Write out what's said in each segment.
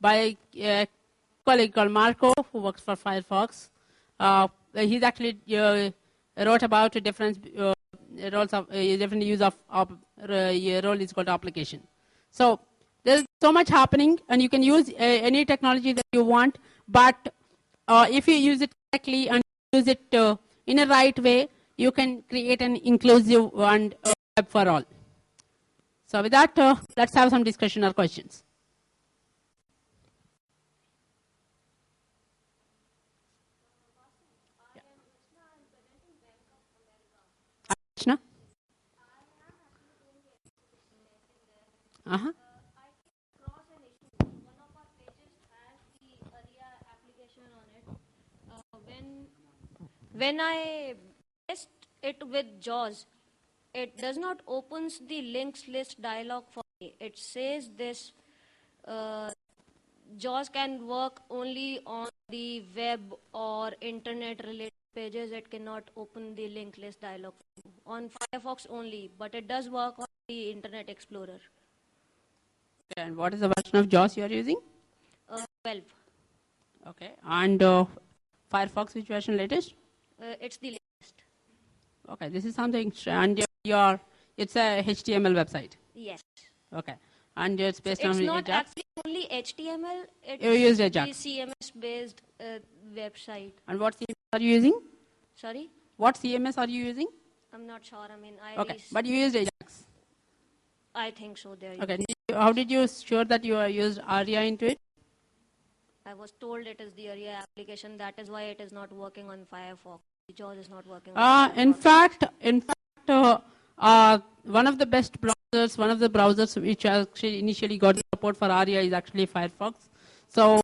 by a colleague called Marco, who works for Firefox. He's actually wrote about different roles of different use of role is called application. So there's so much happening, and you can use any technology that you want, but if you use it correctly and use it in a right way, you can create an inclusive and web for all. So with that, let's have some discussion or questions. Krishna? Uh-huh. When I test it with JAWS, it does not opens the links list dialog for me. It says this JAWS can work only on the web or internet related pages. It cannot open the linked list dialog on Firefox only, but it does work on the Internet Explorer. And what is the version of JAWS you are using? 12. Okay. And Firefox, which version latest? It's the latest. Okay, this is something, and it's a HTML website. Yes. Okay, and it's based on. It's on not Ajax? actually only HTML. It's you used Ajax. The CMS-based website. And what CMS are you using? Sorry? What CMS are you using? I'm not sure. I mean, Okay, but you used Ajax. I think so. There. Okay. How did you sure that you used ARIA into it? I was told it is the ARIA application. That is why it is not working on Firefox. JAWS is not working on Firefox. In fact, one of the best browsers, one of the browsers which actually initially got support for ARIA is actually Firefox. So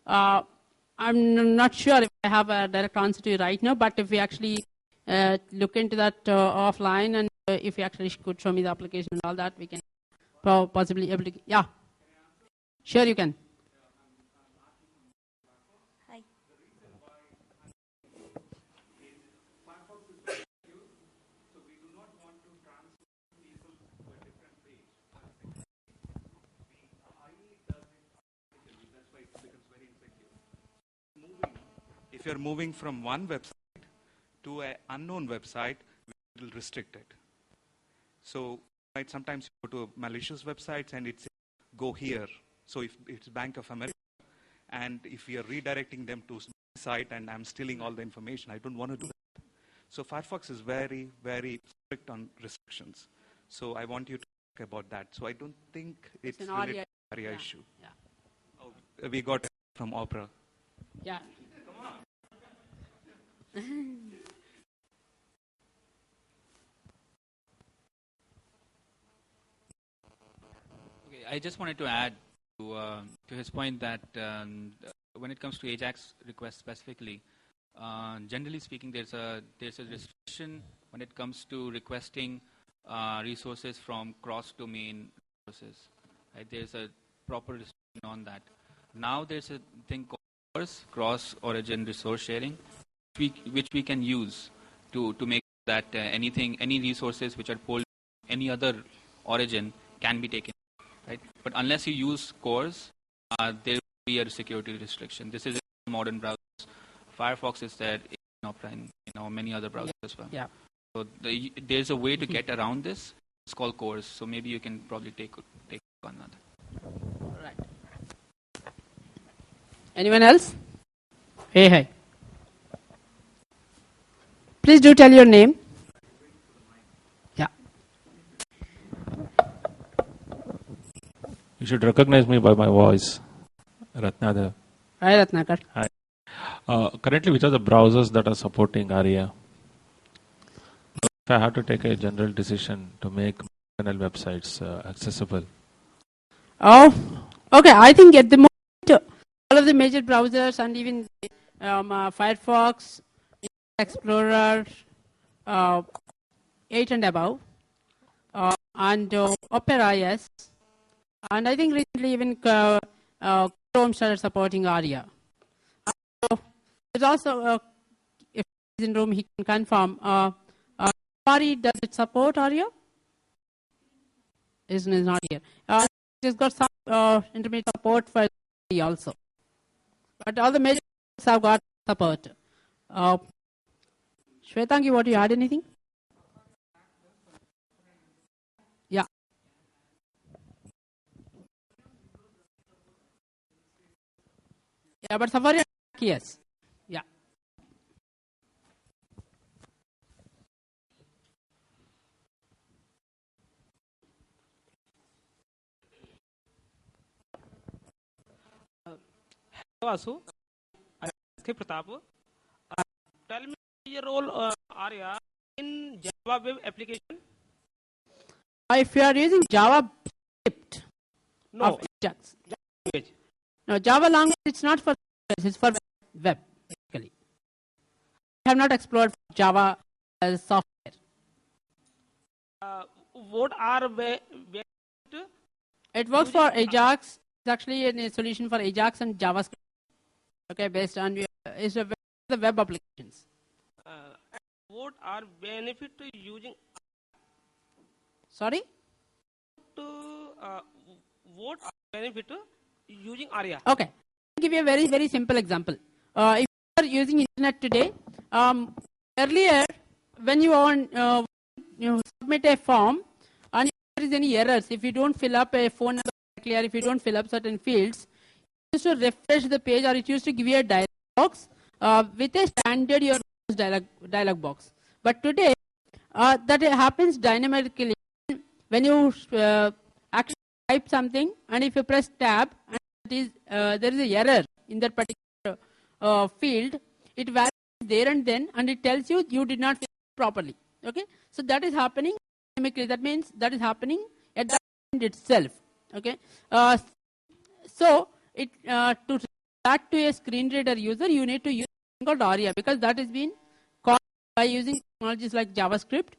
I'm not sure if I have a direct answer to you right now, but if we actually look into that offline, and if you actually could show me the application and all that, we can possibly able to. Yeah, sure you can. Hi. If you're moving from one website to an unknown website, we will restrict it. So sometimes you go to malicious websites and it says, go here. So if it's Bank of America, and if we are redirecting them to my site and I'm stealing all the information, I don't want to do that. So Firefox is very, very strict on restrictions. So I want you to talk about that. So I don't think it's an related to ARIA issue. Yeah. Oh, we got it from Opera. Yeah. Okay, I just wanted to add to his point that when it comes to Ajax requests specifically, generally speaking, there's a restriction when it comes to requesting resources from cross-domain resources. Right? There's a proper restriction on that. Now there's a thing called cross-origin resource sharing, which we can use to make that any resources which are pulled from any other origin can be taken. Right? But unless you use CORS, there will be a security restriction. This is in modern browsers. Firefox is there in Opera and many other browsers as well. Yeah. So there's a way to get around this. It's called CORS. So maybe you can probably take on that. All right. Anyone else? Hey. Please do tell your name. Yeah. You should recognize me by my voice. Ratnadar. Hi, Ratnakar. Hi. Currently, which are the browsers that are supporting ARIA? If I have to take a general decision to make internal websites accessible. Oh, okay. I think at the moment, all of the major browsers and even Firefox, Explorer, 8 and above, and Opera, yes. And I think recently even Chrome started supporting ARIA. There's also, if he's in room, he can confirm. Safari, does it support ARIA? It's not here. It's got some intermediate support for also. But all the major have got support. Shwetangi, you want to add anything? Yeah. Yeah, but Safari, yes. Yeah. Vasu, K. Pratap, tell me your role Arya in Java web application. If you are using Java script No, of Ajax. language. No, Java language, it's not for it's for web, basically. I have not explored Java as software. What are It works for Ajax. It's actually a solution for Ajax and JavaScript. Okay, based on it's the web applications. what are benefit to using Sorry? what are benefit to using Arya? Okay. I'll give you a very, very simple example. If you are using internet today, earlier when you submit a form and if there is any errors, if you don't fill up a phone number correctly or if you don't fill up certain fields, it used to refresh the page or it used to give you a dialog box with a standard your dialog box. But today, that happens dynamically when you actually type something and if you press tab and there is a error in that particular field, it varies there and then and it tells you you did not fill it properly. Okay, so that is happening dynamically. That means that is happening at the end itself. Okay, so it to that to a screen reader user, you need to use something called Arya because that has been caused by using technologies like JavaScript.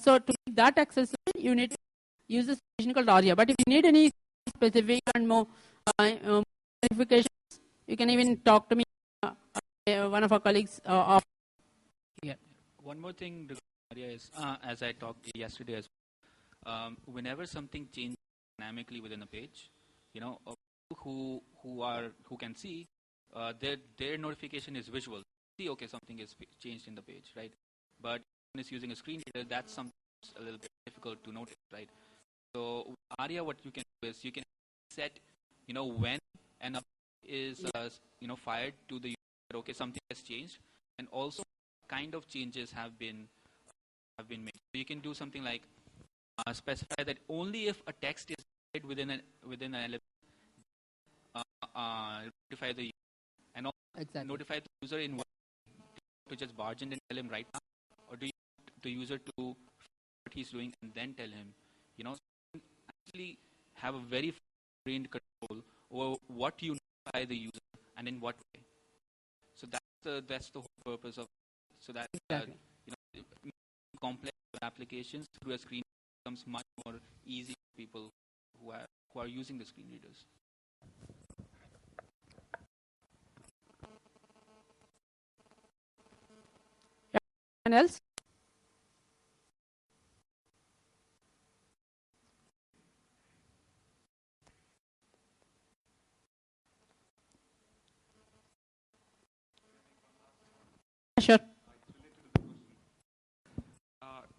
So to make that accessible, you need to use a solution called Arya. But if you need any specific and more clarifications, you can even talk to me, one of our colleagues of here. One more thing regarding Arya is, as I talked yesterday as well, whenever something changes dynamically within a page, you know, who can see their notification is visual. See, okay, something is changed in the page, right? But when it's using a screen reader, that's something a little bit difficult to notice, right? So with Arya, what you can do is you can set, you know, when an update is fired to the user, okay, something has changed, and also kind of changes have been made. So you can do something like specify that only if a text is within an element, notify the user, and also notify the user in what to just barge in and tell him right now, or do you want the user to what he's doing and then tell him, you know, actually have a very trained control over what you notify the user and in what way. So that's the whole purpose of so that complex applications through a screen becomes much more easy for people who are using the screen readers. Anyone else? Sure.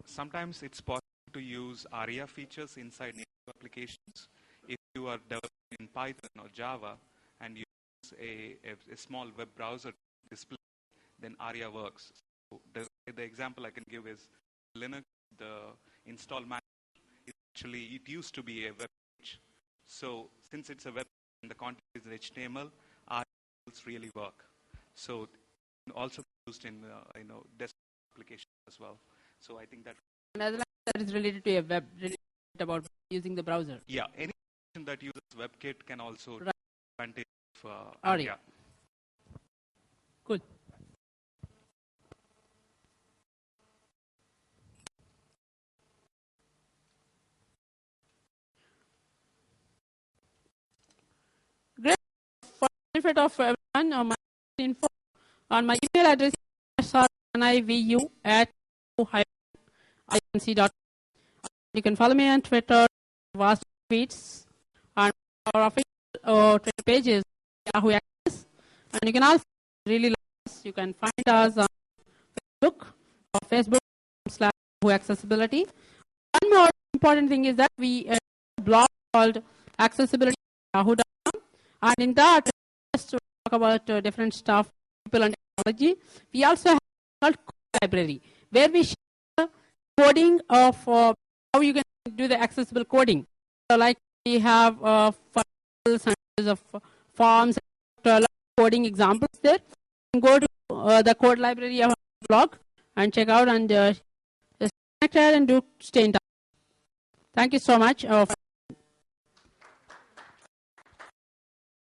Sometimes it's possible to use Arya features inside native applications. If you are developing in Python or Java and you use a small web browser display, then Arya works. So the example I can give is Linux, the install manager. It used to be a web page. So since it's a web page and the content is HTML, Arya will really work. So it can also be used in desktop applications as well. So I think that is related to a web, related about using the browser. Yeah, any application that uses WebKit can also take advantage of Arya. Good. Great. For the benefit of everyone, my info on my email address is nivu@inc.com. You can follow me on Twitter, vast tweets, and our official Twitter pages Yahoo Access. And you can also really like us. You can find us on Facebook or Facebook.com/Yahoo Accessibility. One more important thing is that we have a blog called accessibility.yahoo.com, and in that, just to talk about different stuff, people and technology. We also have called Code Library, where we share coding of how you can do the accessible coding. So, like we have files and of forms, coding examples there. You can go to the Code Library blog and check out and stay connected and do stay in touch. Thank you so much.